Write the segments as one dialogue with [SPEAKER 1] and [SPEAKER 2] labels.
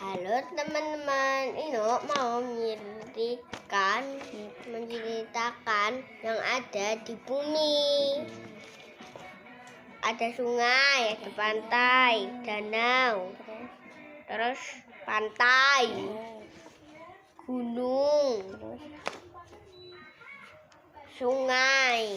[SPEAKER 1] Halo teman-teman, Ino mau menceritakan yang ada di bumi. Ada sungai, ada pantai, danau, terus pantai, gunung, sungai,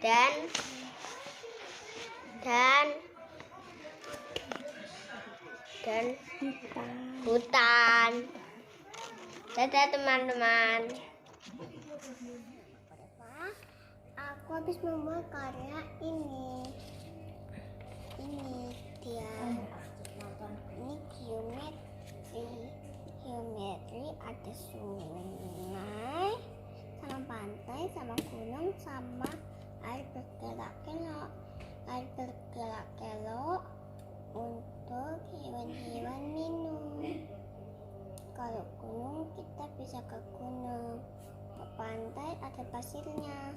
[SPEAKER 1] dan hutan. Dadah teman-teman. Aku habis membuat karya ini dia. Ini geometri ada sungai sama pantai sama gunung sama air bergelak-gelok untuk hewan-hewan minum. Kalau gunung kita bisa ke gunung, ke pantai ada pasirnya.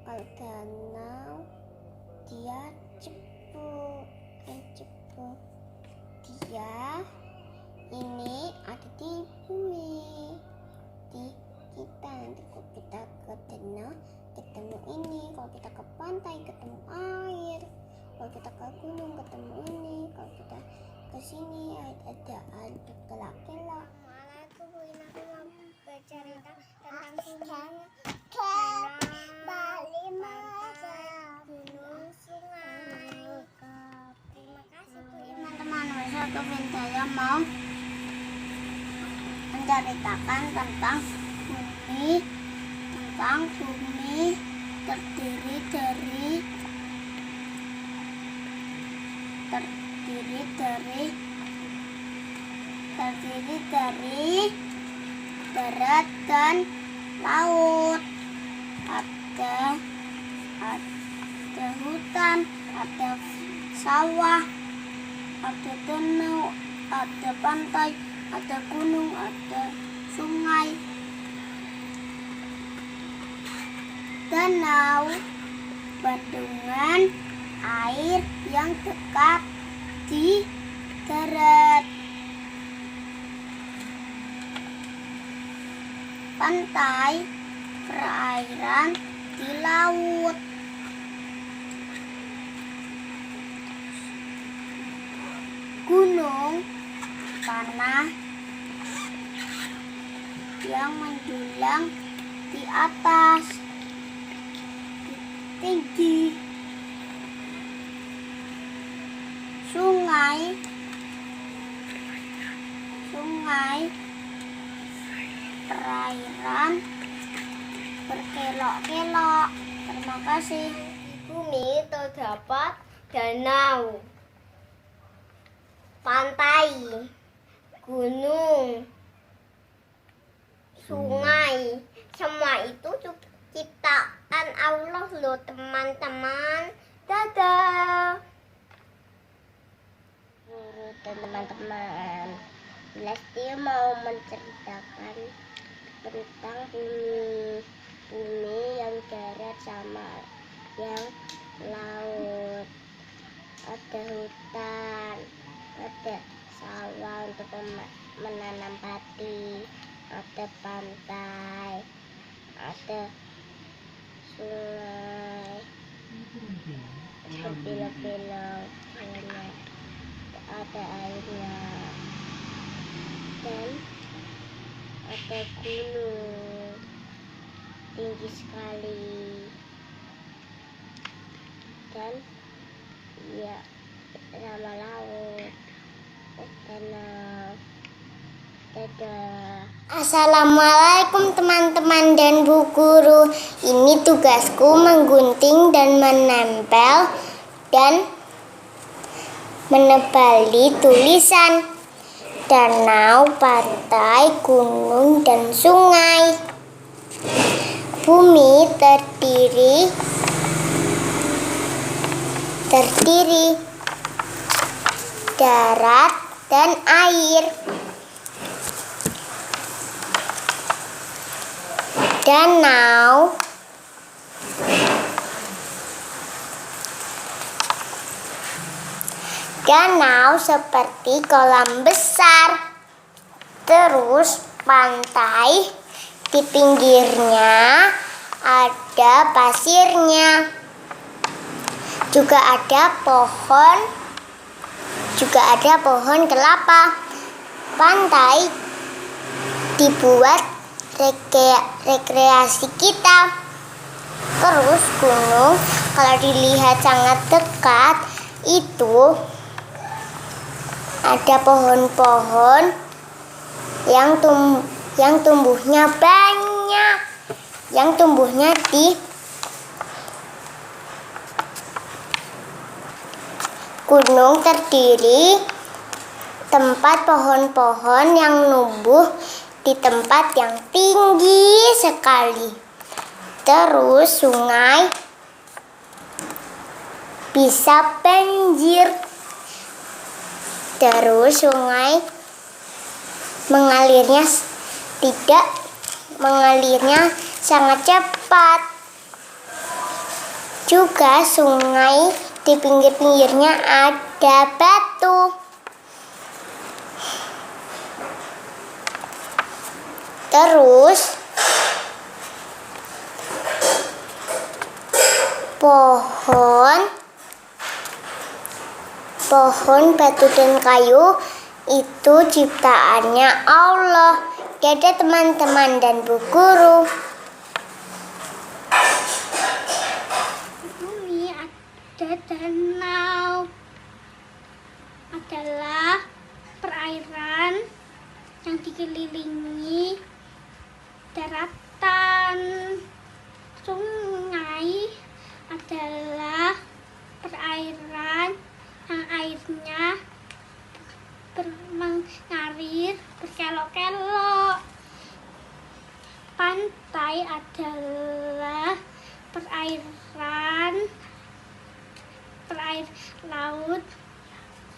[SPEAKER 1] Kalau danau dia cepu. Dia ini ada di bumi, di kita. Nanti kalau kita ke danau ketemu ini, kalau kita ke pantai ketemu air, kalau kita ke gunung ketemu ini, kalau kita ke sini ada air bergelak-gelak. Assalamualaikum, aku mau bercerita tentang gunung, sungai. Terima kasih teman-teman. Saya mau menceritakan tentang bumi terdiri dari darat dan laut. Ada hutan, ada sawah, ada danau, ada pantai, ada gunung, ada sungai. Danau, bendungan air yang dekat di darat. Pantai, perairan di laut. Gunung, tanah yang menjulang di atas, tinggi. Sungai, perairan berkelok-kelok. Terima kasih. Di bumi terdapat danau, pantai, gunung, sungai. Semua itu ciptaan Allah loh teman-teman. Dadah. Teman-teman, Lesti mau menceritakan tentang bumi yang darat sama yang laut. Ada hutan, ada sawah untuk menanam padi, ada pantai, ada sungai, berbelok-belok, ada airnya, dan ada gunung tinggi sekali, dan ya sama laut, danau. Dadah. Assalamualaikum teman-teman dan Bu Guru. Ini tugasku menggunting dan menempel dan menebali tulisan danau, pantai, gunung, dan sungai. Bumi terdiri darat dan air. Danau, danau seperti kolam besar. Terus pantai di pinggirnya ada pasirnya. Juga ada pohon kelapa. Pantai dibuat rekreasi kita. Terus gunung kalau dilihat sangat dekat itu ada pohon-pohon yang tumbuhnya banyak, yang tumbuhnya di gunung terdiri tempat pohon-pohon yang numbuh di tempat yang tinggi sekali. Terus sungai bisa banjir. Terus sungai mengalirnya sangat cepat. Juga sungai di pinggir-pinggirnya ada batu. Terus pohon, batu dan kayu itu ciptaannya Allah. Dadah teman-teman dan Bu Guru.
[SPEAKER 2] Bumi ada danau adalah perairan yang dikelilingi daratan. Sungai adalah perairan yang airnya mengalir berkelok-kelok. Pantai adalah perairan laut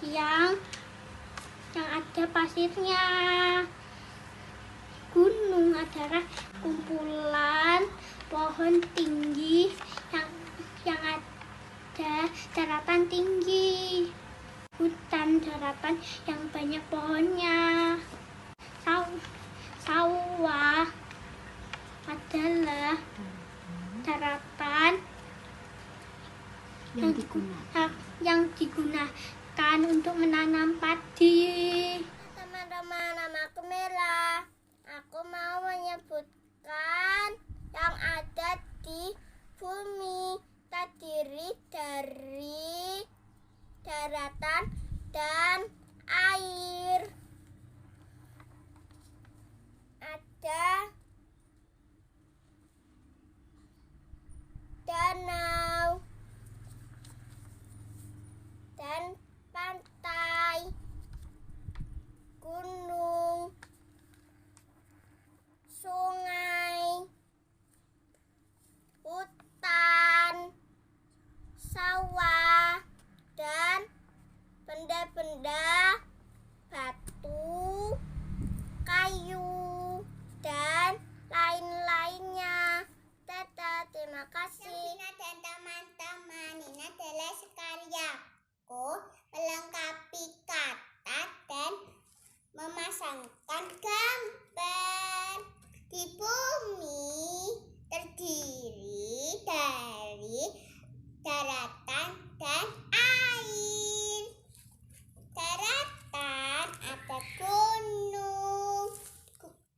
[SPEAKER 2] yang ada pasirnya. Gunung adalah kumpulan pohon tinggi yang ada daratan tinggi. Hutan daratan yang banyak pohonnya. Sawah adalah daratan yang digunakan untuk menanam padi.
[SPEAKER 1] Teman-teman, nama aku Mela. Aku mau menyebutkan yang ada di bumi terdiri dari daratan dan air. Ada danau dan pantai, gunung, sungai, hutan, sawah, dan benda-benda batu, kayu, dan lain-lainnya. Dadah, terima kasih. Nina dan teman-teman, ini adalah karyaku melengkapi kata dan memasangkan gambar. Di bumi terdiri dari daratan dan air. Daratan ada gunung,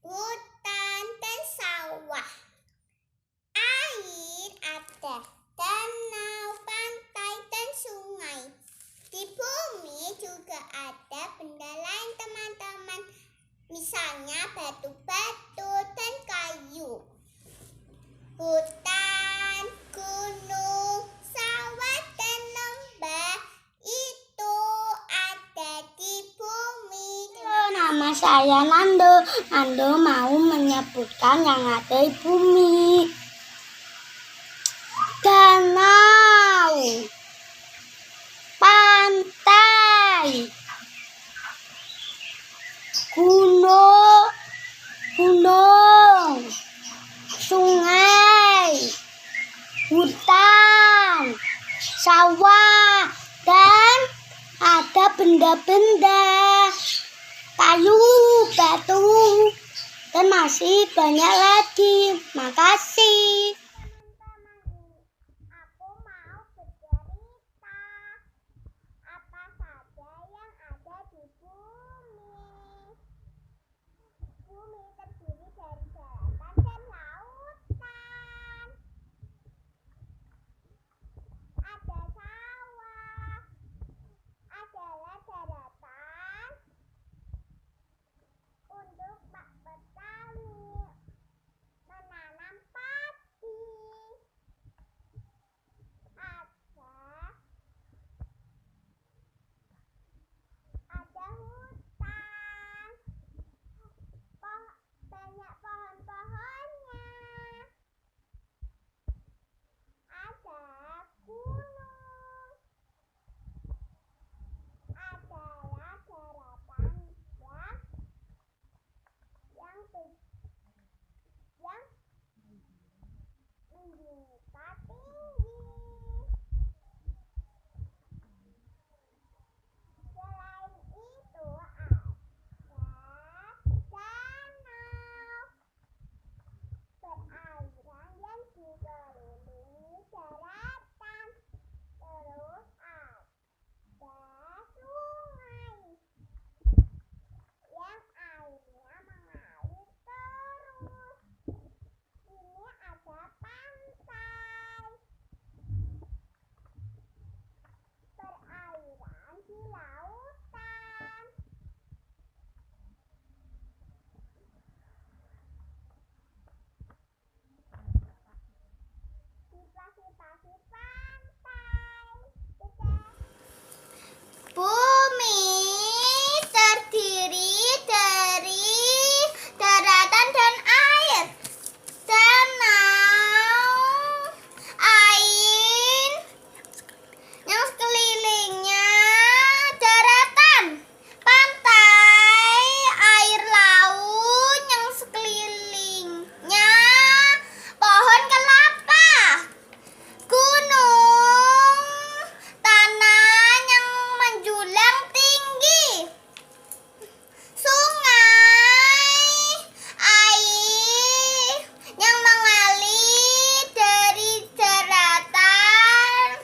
[SPEAKER 1] hutan, dan sawah. Air ada danau, pantai, dan sungai. Di bumi juga ada benda lain teman-teman. Misalnya batu-batu dan kayu. Hutan, gunung, sawah, dan lembah itu ada di bumi.
[SPEAKER 2] Halo, nama saya Nando. Nando mau menyebutkan yang ada di bumi. Danau, pantai, gunung, sungai, hutan, sawah, dan ada benda-benda, kayu, batu, dan masih banyak lagi. Makasih.
[SPEAKER 1] Aku mau bercerita apa saja yang ada di bumi. Bumi terdiri dari daratan dan lautan. Ada sawah, adalah daratan untuk Pak Petani menanam padi. Ada hutan, banyak pohon-pohonnya. Ada gunung, adalah daratan yang menjulang tinggi. Selain itu ada danau berairan yang dikelilingi daratan. Terus ada sungai yang airnya mengalir terus. Ini ada pantai perairan di lautan. Sifat-sifat pantai. Bumi terdiri dari daratan dan air. Danau, air yang sekelilingnya daratan, pantai, air laut yang sekelilingnya pohon kelapa, gunung, tanah yang menjulang tinggi, sungai, air yang mengalir dari daratan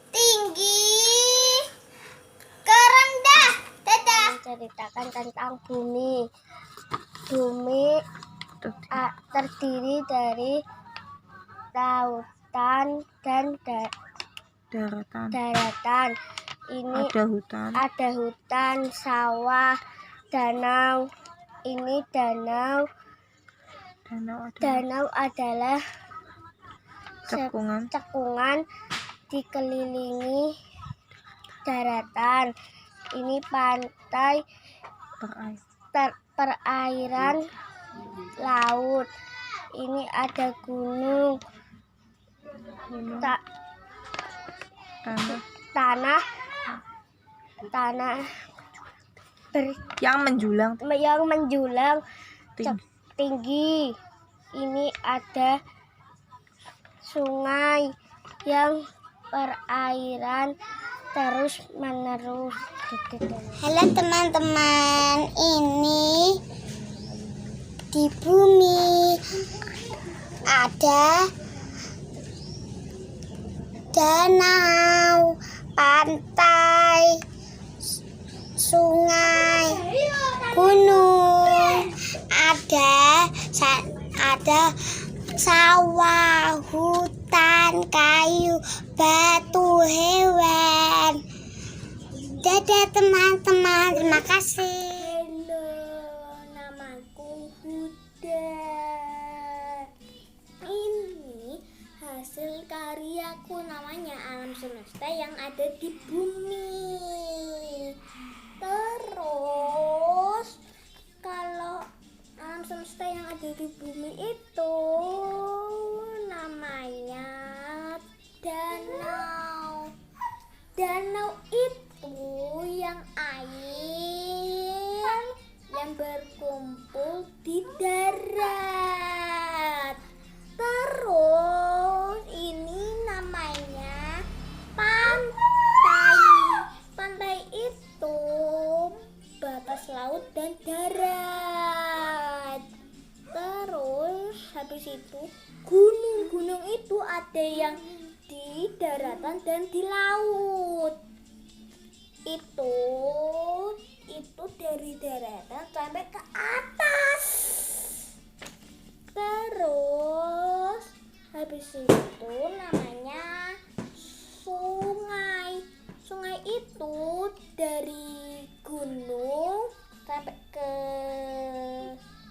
[SPEAKER 1] tinggi ke rendah. Dadah.
[SPEAKER 2] Ceritakan tentang bumi. Bumi terdiri dari lautan dan daratan. Ini ada hutan, sawah, danau. Ini danau. Danau adalah cekungan dikelilingi daratan. Ini pantai perairan laut. Ini ada gunung, tanah
[SPEAKER 3] yang menjulang
[SPEAKER 2] tinggi. Ini ada sungai yang perairan terus menerus.
[SPEAKER 1] Halo teman-teman, ini di bumi ada danau, pantai, sungai, gunung, ada sawah, hutan, kayu, batu, hewan. Dadah teman-teman, terima kasih.
[SPEAKER 2] Halo, namaku Huda. Ini hasil karyaku, namanya alam semesta yang ada di bumi. Terus kalau alam semesta yang ada di bumi itu namanya danau. Danau itu yang air yang berkumpul di darat. Terus ini namanya pantai. Pantai laut dan darat. Terus habis itu gunung-gunung itu ada yang di daratan dan di laut. Itu dari daratan sampai ke atas. Terus habis itu namanya sungai. Sungai itu dari gunung sampai ke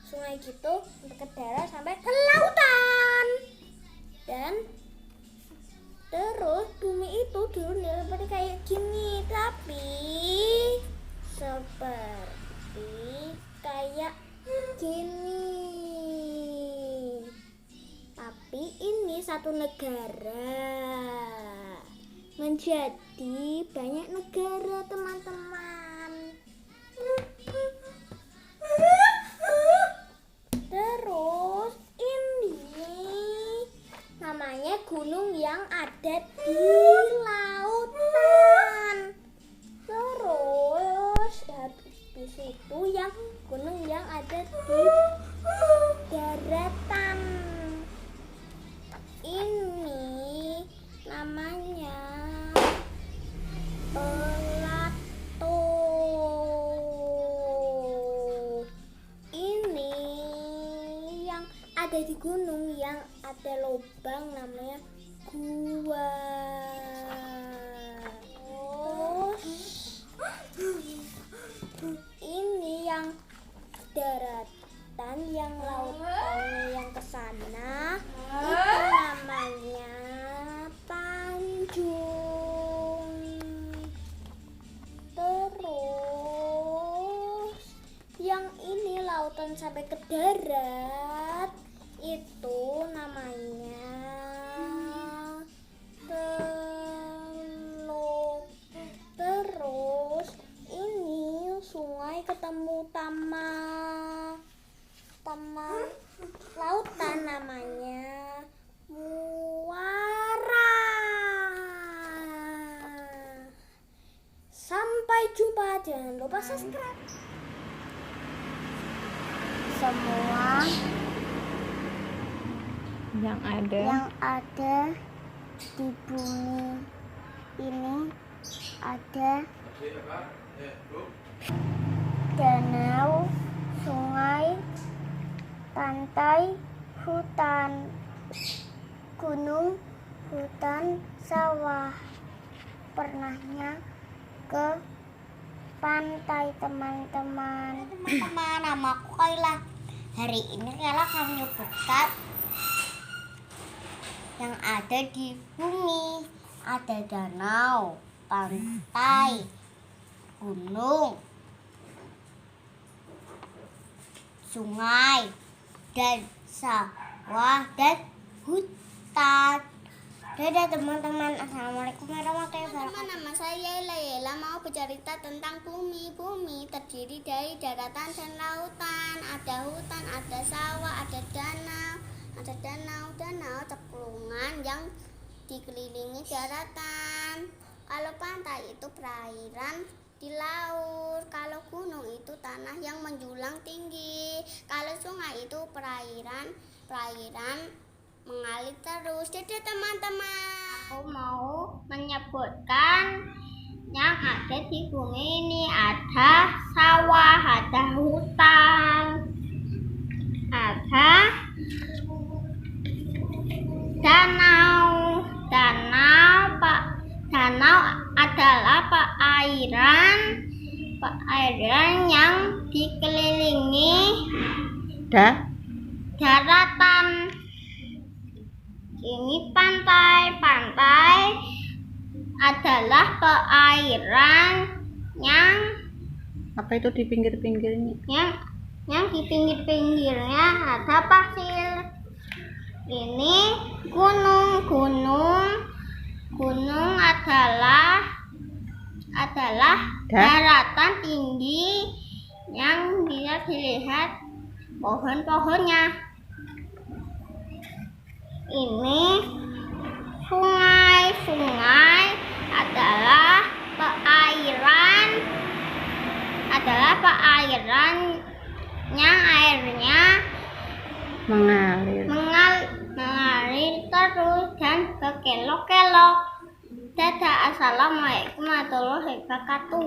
[SPEAKER 2] sungai gitu, sampai ke darat sampai ke lautan. Dan terus bumi itu dulunya seperti kayak gini, tapi seperti kayak gini. Tapi ini satu negara menjadi banyak negara, teman-teman. Terus ini namanya gunung yang ada di lautan. Terus habis itu yang gunung yang ada di daratan. Ini namanya plato. Ini yang ada di gunung yang ada lubang namanya gua. Terus ini yang daratan, yang lautannya yang ke sana itu namanya Tanjung. Terus yang ini lautan sampai ke darat itu namanya Teluk. Terus ini sungai ketemu taman lautan namanya Muara. Sampai jumpa, jangan lupa subscribe.
[SPEAKER 1] Semua
[SPEAKER 3] Yang ada.
[SPEAKER 1] yang ada di bumi ini ada danau, sungai, pantai, hutan, gunung, hutan, sawah. Pernahnya ke pantai, teman-teman. Teman-teman, namaku Kaila. Hari ini Kaila akan menyebutkan yang ada di bumi. Ada danau, pantai, gunung, sungai, dan sawah, dan hutan. Dadah teman-teman, assalamualaikum warahmatullahi wabarakatuh. Nama saya Yela mau bercerita tentang bumi. Bumi terdiri dari daratan dan lautan. Ada hutan, ada sawah, ada danau, cekungan yang dikelilingi daratan. Kalau pantai itu perairan di laut. Kalau gunung itu tanah yang menjulang tinggi. Kalau sungai itu perairan mengalir terus. Jadi teman-teman, aku mau menyebutkan yang ada di bumi ini. Ada sawah, ada hutan, ada danau. Danau adalah perairan yang dikelilingi daratan. Ini pantai adalah perairan yang
[SPEAKER 3] Apa itu di pinggir-pinggirnya?
[SPEAKER 1] yang di pinggir-pinggirnya ada pasir. Ini gunung adalah daratan tinggi yang bisa dilihat pohon-pohonnya. Ini sungai adalah perairan akhirannya airnya
[SPEAKER 3] Mengalir.
[SPEAKER 1] mengalir terus dan berkelok-kelok. Dadah, assalamualaikum warahmatullahi wabarakatuh.